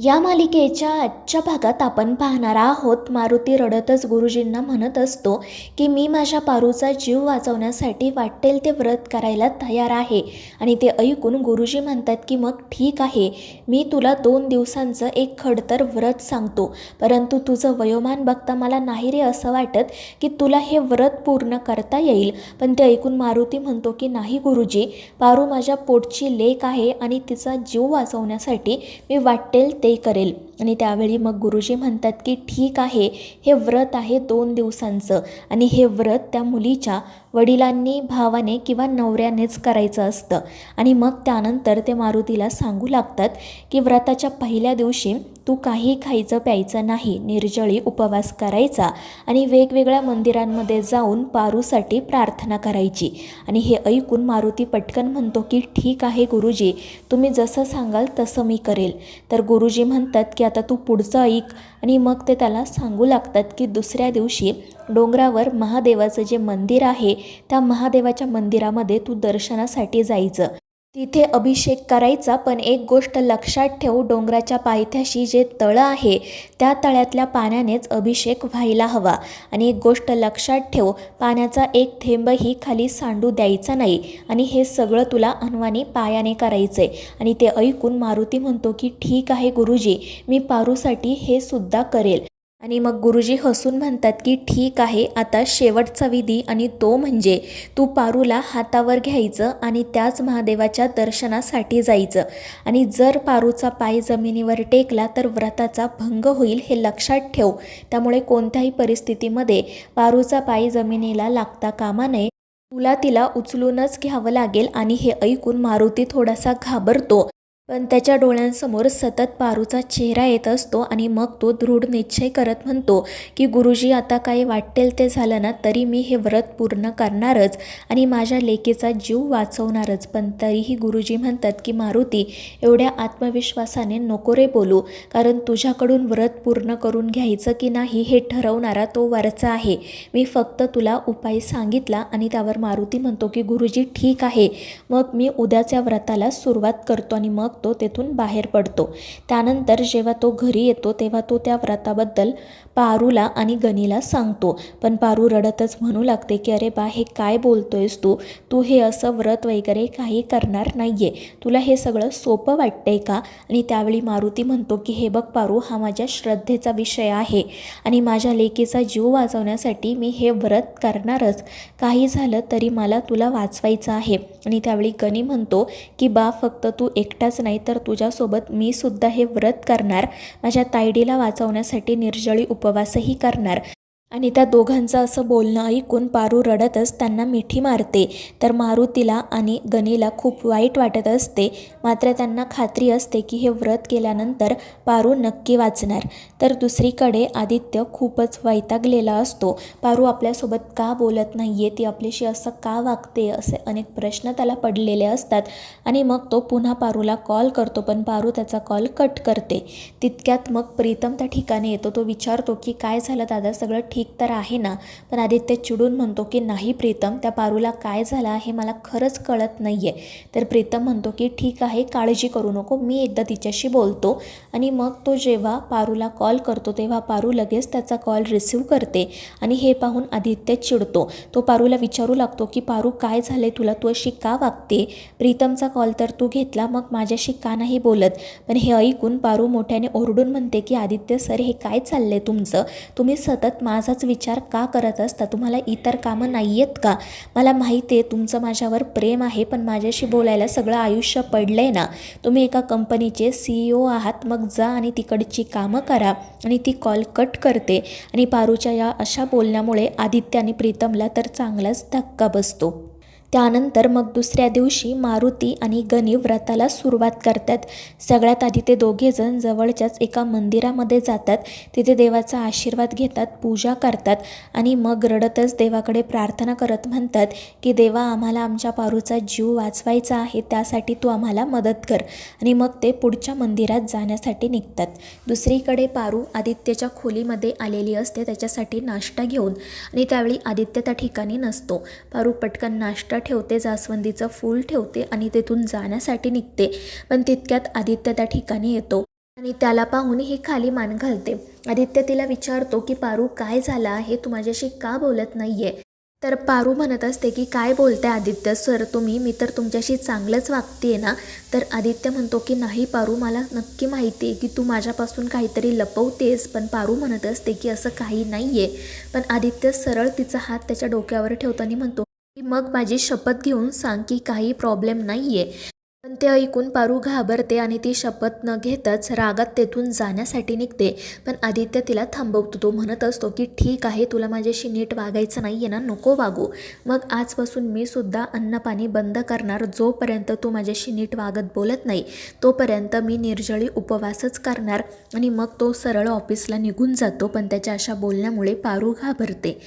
या मालिकेच्या आजच्या भागात आपण पाहणार आहोत मारुती रडतच गुरुजींना म्हणत असतो की मी माझ्या पारूचा जीव वाचवण्यासाठी वाटेल ते व्रत करायला तयार आहे. आणि ते ऐकून गुरुजी म्हणतात की मग ठीक आहे, मी तुला 2 दिवसांचं एक खडतर व्रत सांगतो, परंतु तुझं वयोमान बघता मला नाही रे असं वाटत की तुला हे व्रत पूर्ण करता येईल. पण ते ऐकून मारुती म्हणतो की नाही गुरुजी, पारू माझ्या पोटची लेक आहे आणि तिचा जीव वाचवण्यासाठी मी वाटेल ते करेल. आणि त्यावेळी मग गुरुजी म्हणतात की ठीक आहे, हे व्रत आहे 2 दिवसांचं आणि हे व्रत त्या मुलीच्या वडिलांनी, भावाने किंवा नवऱ्यानेच करायचं असतं. आणि मग त्यानंतर ते मारुतीला सांगू लागतात की व्रताच्या पहिल्या दिवशी तू काही खायचं प्यायचं नाही, निर्जळी उपवास करायचा आणि वेगवेगळ्या मंदिरांमध्ये जाऊन पारूसाठी प्रार्थना करायची. आणि हे ऐकून मारुती पटकन म्हणतो की ठीक आहे गुरुजी, तुम्ही जसं सांगाल तसं मी करेल. तर गुरुजी म्हणतात की आता तू पुढचं ऐक. आणि मग ते त्याला सांगू लागतात की दुसऱ्या दिवशी डोंगरावर महादेवाचं जे मंदिर आहे त्या महादेवाच्या मंदिरामध्ये तू दर्शनासाठी जायचं, तिथे अभिषेक करायचा. पण एक गोष्ट लक्षात ठेव, डोंगराच्या पायथ्याशी जे तळं आहे त्या तळ्यातल्या पाण्यानेच अभिषेक व्हायला हवा. आणि एक गोष्ट लक्षात ठेव, पाण्याचा एक थेंबही खाली सांडू द्यायचा नाही. आणि हे सगळं तुला अनवाणी पायाने करायचं आहे. आणि ते ऐकून मारुती म्हणतो की ठीक आहे गुरुजी, मी पारूसाठी हे सुद्धा करेल. आणि मग गुरुजी हसून म्हणतात की ठीक आहे, आता शेवटचा विधी, आणि तो म्हणजे तू पारूला हातावर घ्यायचं आणि त्याच महादेवाच्या दर्शनासाठी जायचं. आणि जर पारूचा पाय जमिनीवर टेकला तर व्रताचा भंग होईल, हे लक्षात ठेव. त्यामुळे कोणत्याही परिस्थितीमध्ये पारूचा पाय जमिनीला लागता कामा नये, तुला तिला उचलूनच घ्यावं लागेल. आणि हे ऐकून मारुती थोडासा घाबरतो, पण त्याच्या डोळ्यांसमोर सतत पारूचा चेहरा येत असतो. आणि मग तो दृढ निश्चय करत म्हणतो की गुरुजी, आता काही वाटेल ते झालं ना तरी मी हे व्रत पूर्ण करणारच आणि माझ्या लेकीचा जीव वाचवणारच. पण तरीही गुरुजी म्हणतात की मारुती, एवढ्या आत्मविश्वासाने नको रे बोलू, कारण तुझ्याकडून व्रत पूर्ण करून घ्यायचं की नाही हे ठरवणारा तो वरचा आहे. मी फक्त तुला उपाय सांगितला. आणि त्यावर मारुती म्हणतो की गुरुजी ठीक आहे, मग मी उद्याच्या व्रताला सुरुवात करतो. आणि मग तो तेथून बाहेर पडतो. त्यानंतर जेव्हा तो घरी येतो तेव्हा तो त्या व्रताबद्दल पारूला आणि गनीला सांगतो. पण पारू रडतच म्हणू लागते की अरे बा, हे काय बोलतोयस तू हे असं व्रत वगैरे काही करणार नाहीये, तुला हे सगळं सोपं वाटतंय का? आणि त्यावेळी मारुती म्हणतो की हे बघ पारू, हा माझ्या श्रद्धेचा विषय आहे आणि माझ्या लेकीचा जीव वाचवण्यासाठी मी हे व्रत करणारच, काही झालं तरी मला तुला वाचवायचं आहे. आणि त्यावेळी गनी म्हणतो की बा, फक्त तू एकटाच नाही तर तुझ्यासोबत मी सुद्धा हे व्रत करणार, माझ्या तायडीला वाचवण्यासाठी निर्जळी उपवासही करणार. आणि त्या दोघांचं असं बोलणं ऐकून पारू रडतच त्यांना मिठी मारते. तर मारुतीला आणि गनीला खूप वाईट वाटत असते, मात्र त्यांना खात्री असते की हे व्रत केल्यानंतर पारू नक्की वाचणार. तर दुसरीकडे आदित्य खूपच वैतागलेला असतो. पारू आपल्यासोबत का बोलत नाही आहे, ती आपल्याशी असं का वागते, असे अनेक प्रश्न त्याला पडलेले असतात. आणि मग तो पुन्हा पारूला कॉल करतो, पण पारू त्याचा कॉल कट करते. तितक्यात मग प्रीतम त्या ठिकाणी येतो. तो विचारतो की काय झालं दादा, सगळं ठीक तर आहे ना? पण आदित्य चिडून म्हणतो की नाही प्रीतम, त्या पारूला काय झालं आहे मला खरंच कळत नाही आहे. तर प्रीतम म्हणतो की ठीक आहे, काळजी करू नको, मी एकदा तिच्याशी बोलतो. आणि मग तो जेव्हा पारूला कॉल करतो तेव्हा पारू लगेच त्याचा कॉल रिसीव करते. आणि हे पाहून आदित्य चिडतो. तो पारूला विचारू लागतो की पारू, काय झाले तुला, तू अशी का वागते? प्रीतमचा कॉल तर तू घेतला, मग माझ्याशी का नाही बोलत? पण हे ऐकून पारू मोठ्याने ओरडून म्हणते की आदित्य सर, हे काय चाललंय तुमचं? तुम्ही सतत माझाच विचार का करत असता? तुम्हाला इतर कामं नाही आहेत का? मला माहिती आहे तुमचं माझ्यावर प्रेम आहे, पण माझ्याशी बोलायला सगळं आयुष्य पडलंय ना. तुम्ही एका कंपनीचे CEO आहात, मग जा आणि तिकडची कामं करा. आणि ती कॉल कट करते. आणि पारूच्या या अशा बोलण्यामुळे आदित्य आणि प्रीतमला तर चांगलाच धक्का बसतो. त्यानंतर मग दुसऱ्या दिवशी मारुती आणि गनी व्रताला सुरुवात करतात. सगळ्यात आधी ते दोघेजण जवळच्याच एका मंदिरामध्ये जातात. तिथे देवाचा आशीर्वाद घेतात, पूजा करतात आणि मग रडतच देवाकडे प्रार्थना करत म्हणतात की देवा, आम्हाला आमच्या पारूचा जीव वाचवायचा आहे, त्यासाठी तू आम्हाला मदत कर. आणि मग ते पुढच्या मंदिरात जाण्यासाठी निघतात. दुसरीकडे पारू आदित्यच्या खोलीमध्ये आलेली असते त्याच्यासाठी नाश्ता घेऊन. आणि त्यावेळी आदित्य त्या ठिकाणी नसतो. पारू पटकन नाश्ता ठेवते, जास्वंदीचं फूल ठेवते आणि तेथून जाण्यासाठी निघते. पण तितक्यात आदित्य त्या ठिकाणी येतो. आणि त्याला पाहून ही खाली मान घालते. आदित्य तिला विचारतो की पारू काय झालं आहे, तू माझ्याशी का बोलत नाहीये? तर पारू म्हणत असते की काय बोलते आदित्य सर तुम्ही, मी तर तुमच्याशी चांगलंच वागतेय ना. तर आदित्य म्हणतो की नाही पारू, मला नक्की माहिती आहे की तू माझ्यापासून काहीतरी लपवतेस. पण पारू म्हणत असते की असं काही नाही आहे. पण आदित्य सरळ तिचा हात त्याच्या डोक्यावर ठेवताना म्हणतो की मग माझी शपथ घेऊन सांग की काही प्रॉब्लेम नाही आहे. पण ते ऐकून पारू घाबरते आणि ती शपथ न घेताच रागात तेथून जाण्यासाठी निघते. पण आदित्य तिला थांबवतो. तो म्हणत असतो की ठीक आहे, तुला माझ्याशी नीट वागायचं नाही आहे ना, नको वागू. मग आजपासून मी सुद्धा अन्नपाणी बंद करणार. जोपर्यंत तू माझ्याशी नीट वागत बोलत नाही तोपर्यंत मी निर्जळी उपवासच करणार. आणि मग तो सरळ ऑफिसला निघून जातो. पण त्याच्या अशा बोलण्यामुळे पारू घाबरते.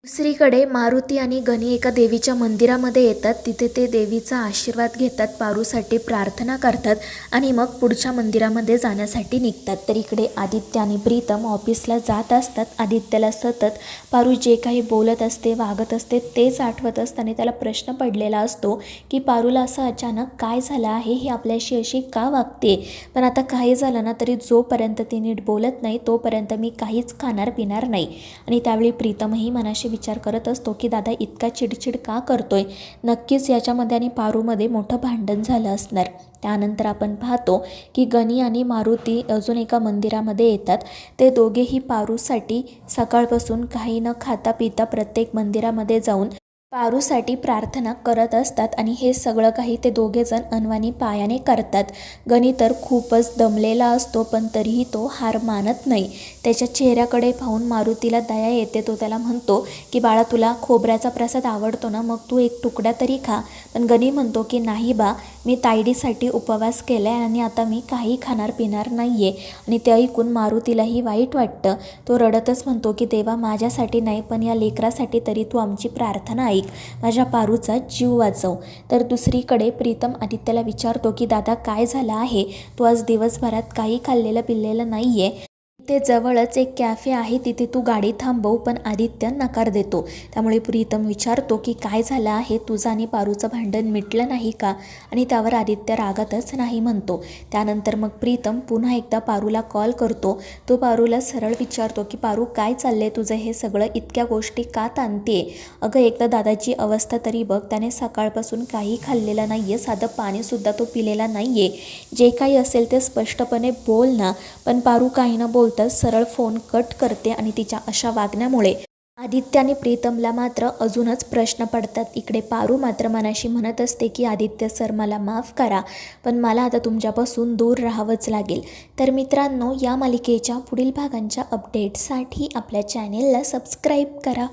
दुसरीकडे मारुती आणि गणी एका देवीच्या मंदिरामध्ये येतात. तिथे ते देवीचा आशीर्वाद घेतात, पारूसाठी प्रार्थना करतात आणि मग पुढच्या मंदिरामध्ये जाण्यासाठी निघतात. तर इकडे आदित्य आणि प्रीतम ऑफिसला जात असतात. आदित्यला सतत पारू जे काही बोलत असते, वागत असते तेच आठवत असतं आणि त्याला प्रश्न पडलेला असतो की पारूला असं अचानक काय झालं आहे, ही आपल्याशी अशी का वागते. पण आता काही झालं ना तरी जोपर्यंत ती नीट बोलत नाही तोपर्यंत मी काहीच खाणार पिणार नाही. आणि त्यावेळी प्रीतमही मनाशी विचार करत असतो की दादा इतका चिडचिड का करतोय. नक्कीच याच्यामध्ये आणि पारूमध्ये मोठं भांडण झालं असणार. त्यानंतर आपण पाहतो की गणी आणि मारुती अजून एका मंदिरामध्ये येतात. ते दोघेही पारूसाठी सकाळपासून काही न खाता पिता प्रत्येक मंदिरामध्ये जाऊन पारूसाठी प्रार्थना करत असतात. आणि हे सगळं काही ते दोघेजण अनवाणी पायाने करतात. गणी तर खूपच दमलेला असतो पण तरीही तो हार मानत नाही. त्याच्या चेहऱ्याकडे पाहून मारुतीला दया येते. तो त्याला म्हणतो की बाळा, तुला खोबऱ्याचा प्रसाद आवडतो ना, मग तू एक तुकडा तरी खा. पण गणी म्हणतो की नाही बा, मी तायडीसाठी उपवास केला आहे आणि आता मी काही खाणार पिणार नाही आहे. आणि ते ऐकून मारुतीलाही वाईट वाटतं. तो रडतच म्हणतो की देवा, माझ्यासाठी नाही पण या लेकरासाठी तरी तू आमची प्रार्थना ऐक, माझ्या पारूचा जीव वाचव. तर दुसरीकडे प्रीतम आदित्यला विचारतो की दादा काय झालं आहे, तू आज दिवसभरात काही खाल्लेलं पिल्लेलं नाही आहे. इथे जवळच एक कॅफे आहे, तिथे तू गाडी थांबव. पण आदित्य नकार देतो. त्यामुळे प्रीतम विचारतो की काय झालं आहे, तुझं आणि पारूचं भांडण मिटलं नाही का. आणि त्यावर आदित्य रागातच नाही म्हणतो. त्यानंतर मग प्रीतम पुन्हा एकदा पारूला कॉल करतो. तो पारूला सरळ विचारतो की पारू काय चाललंय तुझं, हे सगळं इतक्या गोष्टी का ताणतेय. अगं एकदा दादाची अवस्था तरी बघ, त्याने सकाळपासून काही खाल्लेलं नाही आहे, साधं पाणीसुद्धा तो पिलेला नाही आहे. जे काही असेल ते स्पष्टपणे बोल ना. पण पारू काही न बोलता सरळ फोन कट करते. आणि तिच्या अशा वागण्यामुळे आदित्य आणि प्रीतमला मात्र अजूनच प्रश्न पडतात. इकडे पारू मात्र मनाशी म्हणत असते की आदित्य सर, मला माफ करा, पण मला आता तुमच्यापासून दूर राहावंच लागेल. तर मित्रांनो, या मालिकेच्या पुढील भागांच्या अपडेट्ससाठी आपल्या चॅनेलला सबस्क्राईब करा.